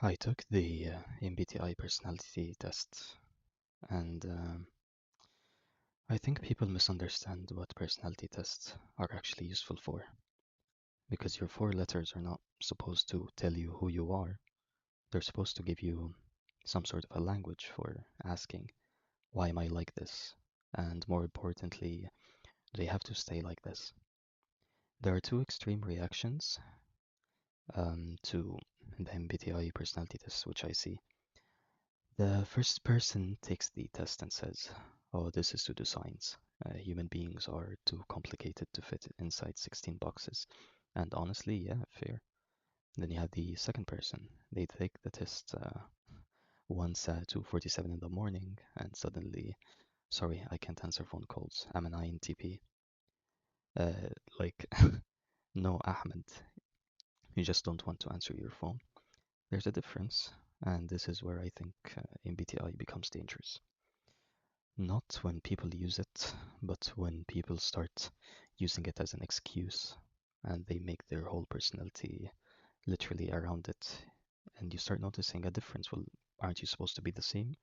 I took the MBTI personality test, and I think people misunderstand what personality tests are actually useful for. Because your four letters are not supposed to tell you who you are, they're supposed to give you some sort of a language for asking, why am I like this? And more importantly, they have to stay like this. There are two extreme reactions to the MBTI personality test, which I see. The first person takes the test and says, oh, this is pseudoscience. Human beings are too complicated to fit inside 16 boxes. And honestly, yeah, fair. Then you have the second person. They take the test once at 2:47 in the morning, and suddenly, sorry, I can't answer phone calls. I'm an INTP. Like, no, Ahmed, you just don't want to answer your phone. There's a difference, and this is where I think MBTI becomes dangerous. Not when people use it, but when people start using it as an excuse and they make their whole personality literally around it. And you start noticing a difference. Well, aren't you supposed to be the same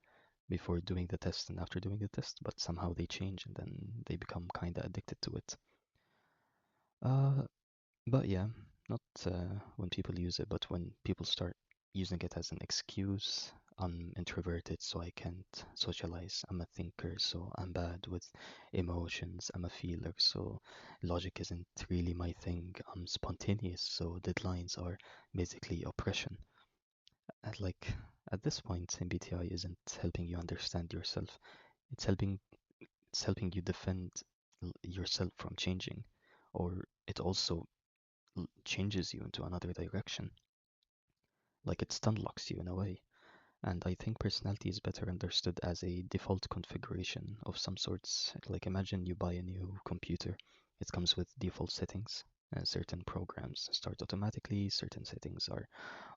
before doing the test and after doing the test? But somehow they change and then they become kind of addicted to it. Uh, but yeah, not when people use it, but when people start using it as an excuse. I'm introverted, so I can't socialize. I'm a thinker, so I'm bad with emotions. I'm a feeler, so logic isn't really my thing. I'm spontaneous, so deadlines are basically oppression. Like at this point, MBTI isn't helping you understand yourself. It's helping you defend yourself from changing, or it also changes you into another direction. Like it stunlocks you in a way. And I think personality is better understood as a default configuration of some sorts. Like imagine you buy a new computer. It comes with default settings. Certain programs start automatically, certain settings are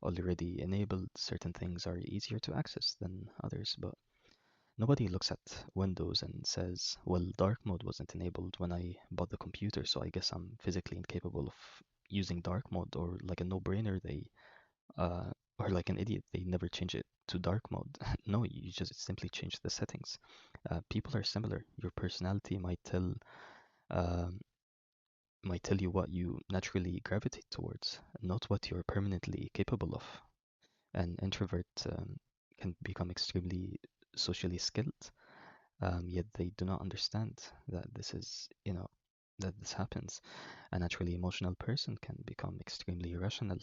already enabled, certain things are easier to access than others, but nobody looks at Windows and says, well, dark mode wasn't enabled when I bought the computer, so I guess I'm physically incapable of using dark mode, or like a no-brainer, uh, or like an idiot, they never change it to dark mode. No, you just simply change the settings. People are similar. Your personality um, might tell you what you naturally gravitate towards, not what you're permanently capable of. An introvert can become extremely socially skilled, yet they do not understand that that this happens. A naturally emotional person can become extremely irrational.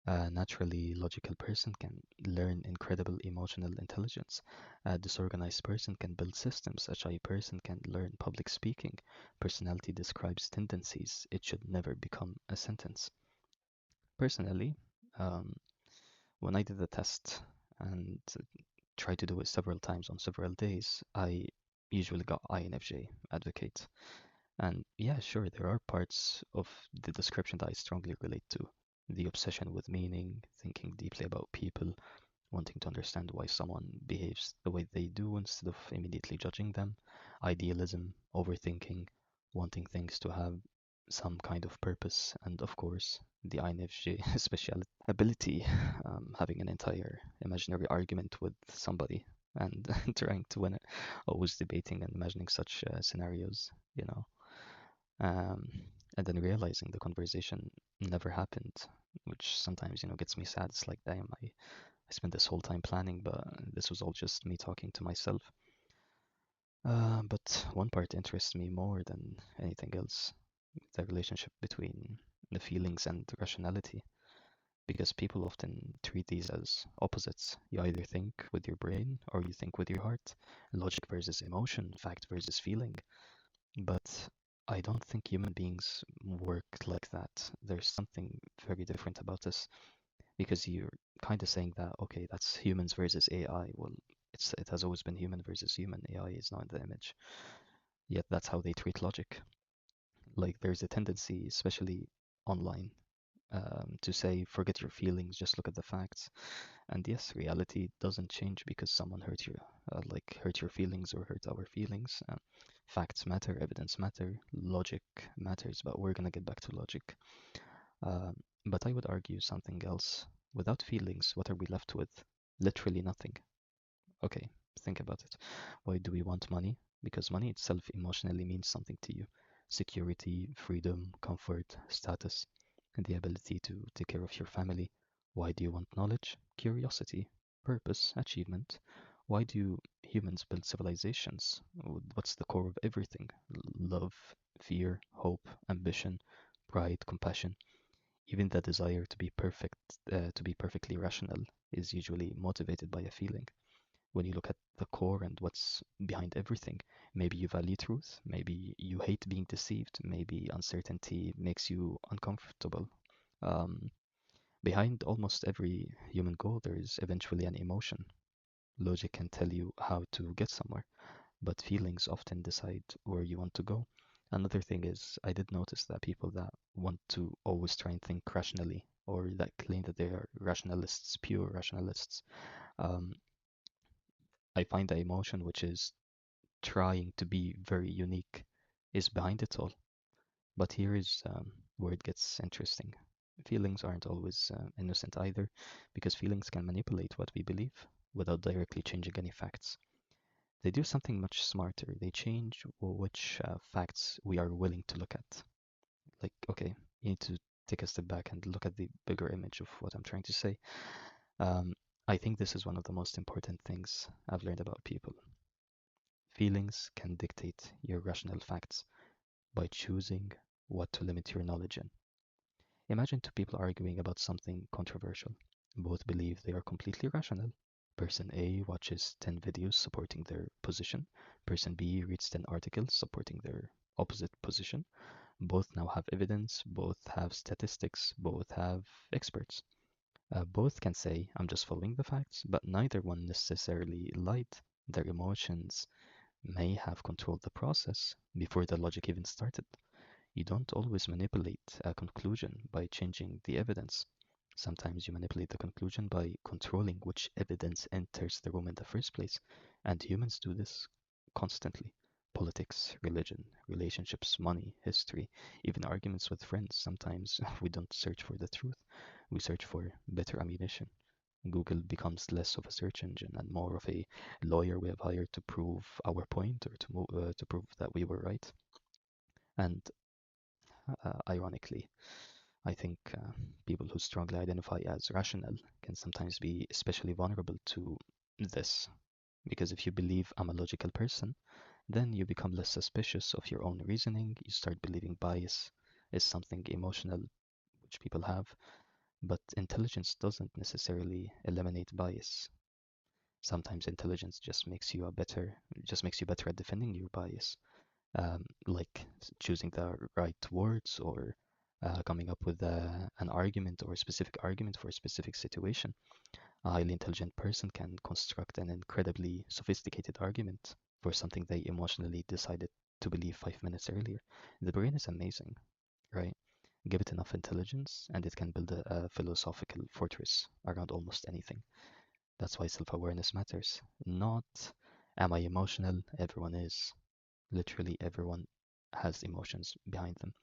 A naturally logical person can learn incredible emotional intelligence. A disorganized person can build systems. A shy person can learn public speaking. Personality describes tendencies. It should never become a sentence. Personally, um, when I did the test and tried to do it several times on several days, I usually got INFJ, advocate. And yeah, sure, there are parts of the description that I strongly relate to. The obsession with meaning, thinking deeply about people, wanting to understand why someone behaves the way they do instead of immediately judging them, idealism, overthinking, wanting things to have some kind of purpose, and of course, the INFJ special ability, having an entire imaginary argument with somebody and trying to win it, always debating and imagining such scenarios, you know. Um, and then realizing the conversation never happened, which sometimes, gets me sad. It's like, damn, I spent this whole time planning, but this was all just me talking to myself. But one part interests me more than anything else, the relationship between the feelings and rationality, because people often treat these as opposites. You either think with your brain or you think with your heart, logic versus emotion, fact versus feeling. But I don't think human beings work like that. There's something very different about us, because you're kind of saying that, okay, that's humans versus AI. Well, it has always been human versus human. AI is not in the image. Yet that's how they treat logic. Like there's a tendency, especially online, to say, forget your feelings, just look at the facts. And yes, reality doesn't change because someone hurt you, hurt your feelings or hurt our feelings. Facts matter, evidence matter, logic matters, but we're gonna get back to logic. Um, but I would argue something else. Without feelings, what are we left with? Literally nothing. Okay, think about it. Why do we want money? Because money itself emotionally means something to you. Security, freedom, comfort, status, and the ability to take care of your family. Why do you want knowledge? Curiosity, purpose, achievement. Why do humans build civilizations? What's the core of everything? Love, fear, hope, ambition, pride, compassion. Even the desire to be perfect, to be perfectly rational, is usually motivated by a feeling. When you look at the core and what's behind everything, maybe you value truth, maybe you hate being deceived, maybe uncertainty makes you uncomfortable. Um, Behind almost every human goal, there is eventually an emotion. Logic can tell you how to get somewhere, but feelings often decide where you want to go. Another thing is, I did notice that people that want to always try and think rationally, or that claim that they are rationalists, pure rationalists, um, I find the emotion, which is trying to be very unique, is behind it all. But here is where it gets interesting. Feelings aren't always innocent either, because feelings can manipulate what we believe without directly changing any facts. They do something much smarter. They change which facts we are willing to look at. Like, okay, you need to take a step back and look at the bigger image of what I'm trying to say. Um, I think this is one of the most important things I've learned about people. Feelings can dictate your rational facts by choosing what to limit your knowledge in. Imagine two people arguing about something controversial. Both believe they are completely rational. Person A watches 10 videos supporting their position. Person B reads 10 articles supporting their opposite position. Both now have evidence, both have statistics, both have experts. Both can say, I'm just following the facts, but neither one necessarily lied. Their emotions may have controlled the process before the logic even started. You don't always manipulate a conclusion by changing the evidence. Sometimes you manipulate the conclusion by controlling which evidence enters the room in the first place. And humans do this constantly. Politics, religion, relationships, money, history, even arguments with friends. Sometimes we don't search for the truth, we search for better ammunition. Google becomes less of a search engine and more of a lawyer we have hired to prove our point or to prove that we were right. And ironically, I think people who strongly identify as rational can sometimes be especially vulnerable to this. Because if you believe I'm a logical person, then you become less suspicious of your own reasoning. You start believing bias is something emotional which people have. But intelligence doesn't necessarily eliminate bias. Sometimes intelligence just makes you better at defending your bias, like choosing the right words or coming up with an argument or a specific argument for a specific situation. A highly intelligent person can construct an incredibly sophisticated argument for something they emotionally decided to believe 5 minutes earlier. The brain is amazing, right? Give it enough intelligence and it can build a philosophical fortress around almost anything. That's why self awareness matters. Not, am I emotional? Everyone is. Literally everyone has emotions behind them.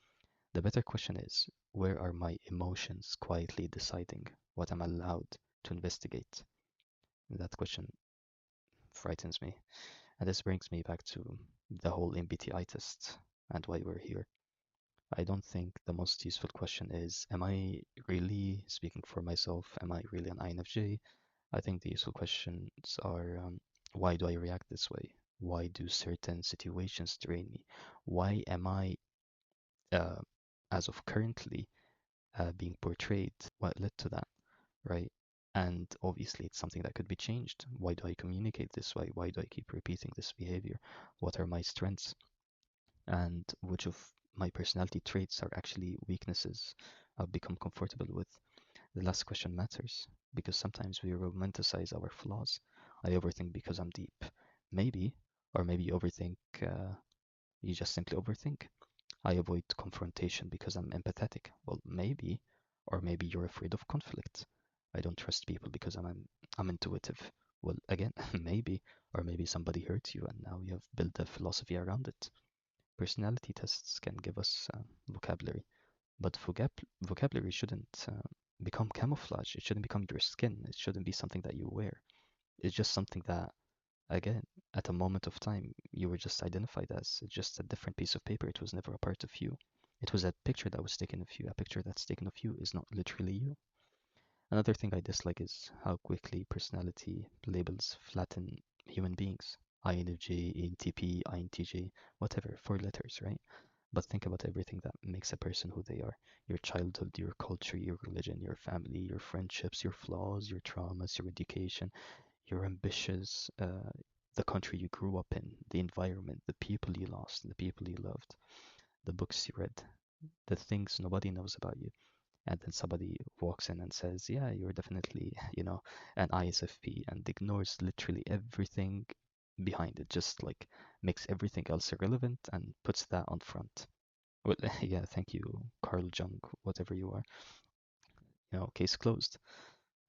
The better question is, where are my emotions quietly deciding what I'm allowed to investigate? That question frightens me. And this brings me back to the whole MBTI test and why we're here. I don't think the most useful question is, am I really speaking for myself? Am I really an INFJ? I think the useful questions are, why do I react this way? Why do certain situations drain me? Why am I, uh, as of currently, being portrayed? What led to that, right? And obviously, it's something that could be changed. Why do I communicate this way? Why do I keep repeating this behavior? What are my strengths? And which of my personality traits are actually weaknesses I've become comfortable with? The last question matters because sometimes we romanticize our flaws. I overthink because I'm deep. Maybe, or maybe you overthink, you just simply overthink. I avoid confrontation because I'm empathetic. Well, maybe, or maybe you're afraid of conflict. I don't trust people because I'm intuitive. Well, again, maybe, or maybe somebody hurt you and now you have built a philosophy around it. Personality tests can give us vocabulary, but vocabulary shouldn't become camouflage. It shouldn't become your skin. It shouldn't be something that you wear. It's just something that, again, at a moment of time, you were just identified as. It's just a different piece of paper. It was never a part of you. It was a picture that was taken of you. A picture that's taken of you is not literally you. Another thing I dislike is how quickly personality labels flatten human beings. INFJ, ENTP, INTJ, whatever, four letters, right? But think about everything that makes a person who they are: your childhood, your culture, your religion, your family, your friendships, your flaws, your traumas, your education, your ambitions, the country you grew up in, the environment, the people you lost, the people you loved, the books you read, the things nobody knows about you. And then somebody walks in and says, yeah, you're definitely, an ISFP, and ignores literally everything behind it, just like makes everything else irrelevant and puts that on front. Well, yeah, thank you, Carl Jung, whatever you are. Case closed.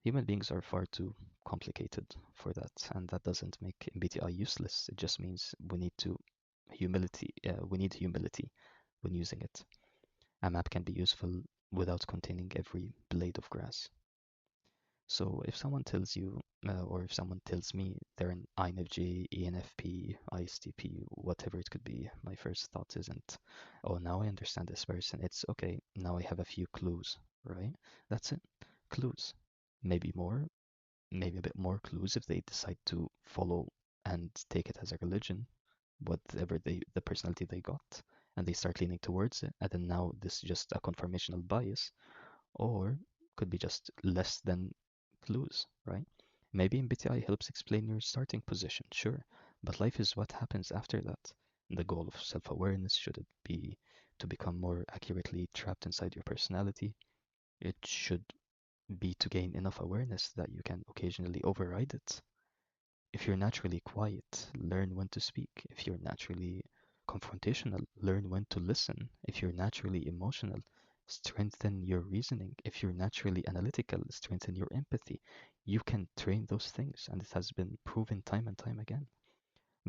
Human beings are far too complicated for that, and that doesn't make MBTI useless. It just means we need humility when using it. A map can be useful without containing every blade of grass. So if someone tells you, or if someone tells me they're an INFJ, ENFP, ISTP, whatever it could be, my first thought isn't, oh, now I understand this person. It's okay, now I have a few clues, right? That's it. Clues. Maybe more, maybe a bit more clues if they decide to follow and take it as a religion, whatever the personality they got, and they start leaning towards it, and then now this is just a confirmational bias, or could be just less than clues, right? Maybe MBTI helps explain your starting position, sure, but life is what happens after that. The goal of self-awareness should it be to become more accurately trapped inside your personality. It should be to gain enough awareness that you can occasionally override it. If you're naturally quiet, learn when to speak. If you're naturally confrontational, learn when to listen. If you're naturally emotional, strengthen your reasoning. If you're naturally analytical, strengthen your empathy. You can train those things, and it has been proven time and time again.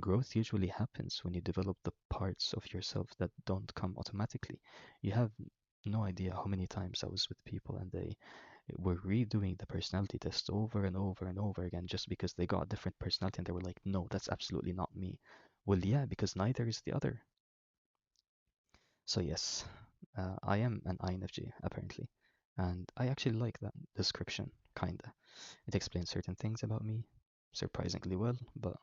Growth usually happens when you develop the parts of yourself that don't come automatically. You have no idea how many times I was with people and they were redoing the personality test over and over and over again just because they got a different personality and they were like, no, that's absolutely not me. Well, yeah, because neither is the other. So, yes, I am an INFJ, apparently. And I actually like that description, kinda. It explains certain things about me surprisingly well, but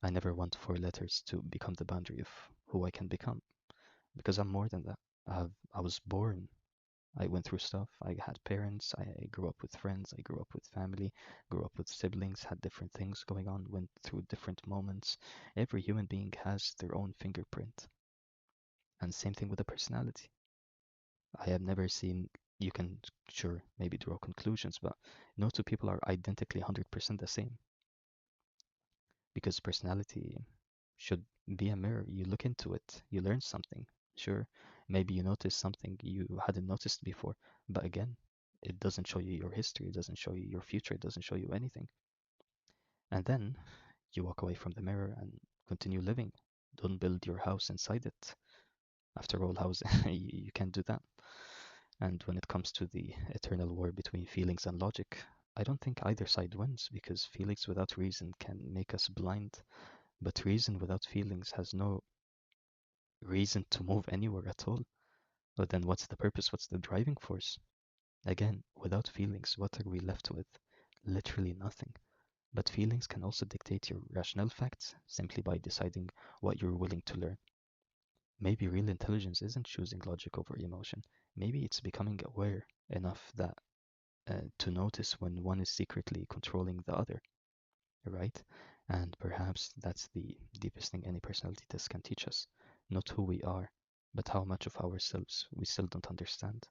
I never want four letters to become the boundary of who I can become because I'm more than that. I was born. I went through stuff. I had parents. I grew up with friends. I grew up with family. Grew up with siblings. Had different things going on. Went through different moments. Every human being has their own fingerprint. And same thing with the personality. I have never seen. You can sure maybe draw conclusions, but no two people are identically 100% the same because personality should be a mirror. You look into it, you learn something. Sure, maybe you notice something you hadn't noticed before, but again, it doesn't show you your history, it doesn't show you your future, it doesn't show you anything. And then you walk away from the mirror and continue living. Don't build your house inside it. After all, house you can't do that. And when it comes to the eternal war between feelings and logic, I don't think either side wins because feelings without reason can make us blind, but reason without feelings has no reason to move anywhere at all. But then what's the purpose? What's the driving force? Again, without feelings, what are we left with? Literally nothing. But feelings can also dictate your rational facts simply by deciding what you're willing to learn. Maybe real intelligence isn't choosing logic over emotion. Maybe it's becoming aware enough that to notice when one is secretly controlling the other, right? And perhaps that's the deepest thing any personality test can teach us. Not who we are, but how much of ourselves we still don't understand.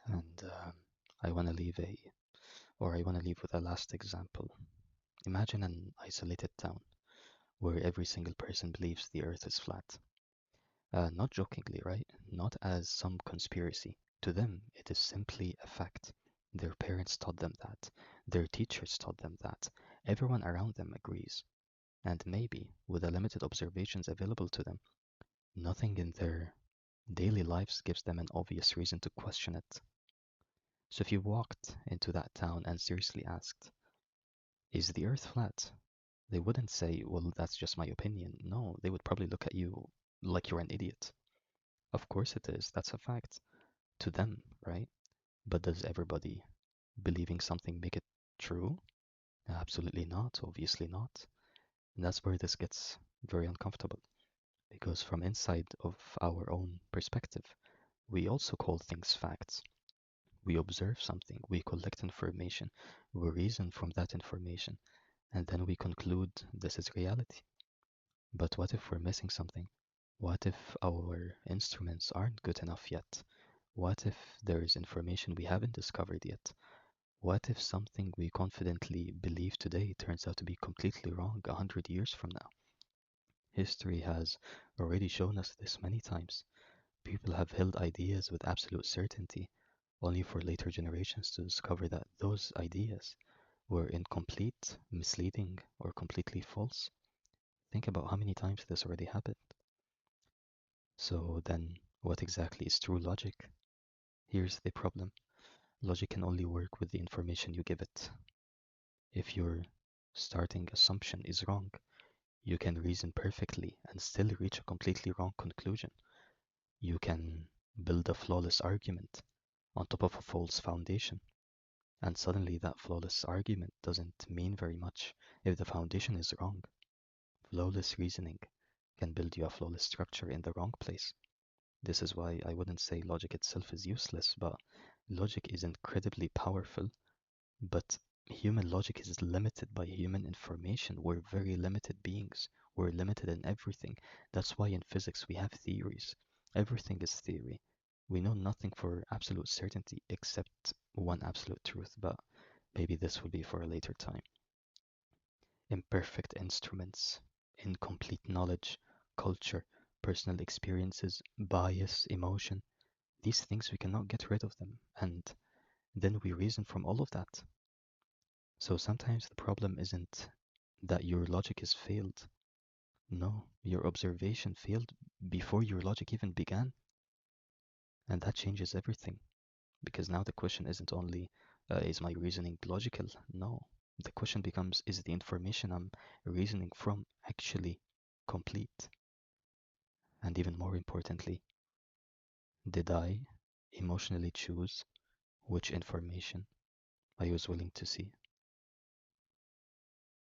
And I want to leave I want to leave with a last example. Imagine an isolated town where every single person believes the earth is flat. Not jokingly, right? Not as some conspiracy. To them, it is simply a fact. Their parents taught them that. Their teachers taught them that. Everyone around them agrees. And maybe, with the limited observations available to them, nothing in their Daily lives gives them an obvious reason to question it. So if you walked into that town and seriously asked, is the earth flat? They wouldn't say, well, that's just my opinion. No, they would probably look at you like you're an idiot. Of course it is. That's a fact to them, right? But does everybody believing something make it true? Absolutely not. Obviously not. And that's where this gets very uncomfortable because from inside of our own perspective, we also call things facts. We observe something, we collect information, we reason from that information, and then we conclude this is reality. But what if we're missing something? What if our instruments aren't good enough yet? What if there is information we haven't discovered yet? What if something we confidently believe today turns out to be completely wrong 100 years from now? History has already shown us this many times. People have held ideas with absolute certainty, only for later generations to discover that those ideas were incomplete, misleading, or completely false. Think about how many times this already happened. So then, what exactly is true logic? Here's the problem. Logic can only work with the information you give it. If your starting assumption is wrong, you can reason perfectly and still reach a completely wrong conclusion. You can build a flawless argument on top of a false foundation, and suddenly that flawless argument doesn't mean very much if the foundation is wrong. Flawless reasoning can build you a flawless structure in the wrong place. This is why I wouldn't say logic itself is useless, but logic is incredibly powerful. But human logic is limited by human information. We're very limited beings. We're limited in everything. That's why in physics we have theories. Everything is theory. We know nothing for absolute certainty except one absolute truth, but maybe this will be for a later time. Imperfect instruments, incomplete knowledge, culture, personal experiences, bias, emotion. These things we cannot get rid of them, and then we reason from all of that. So sometimes the problem isn't that your logic is failed. No, your observation failed before your logic even began. And that changes everything. Because now the question isn't only, is my reasoning logical? No. The question becomes, is the information I'm reasoning from actually complete? And even more importantly, did I emotionally choose which information I was willing to see?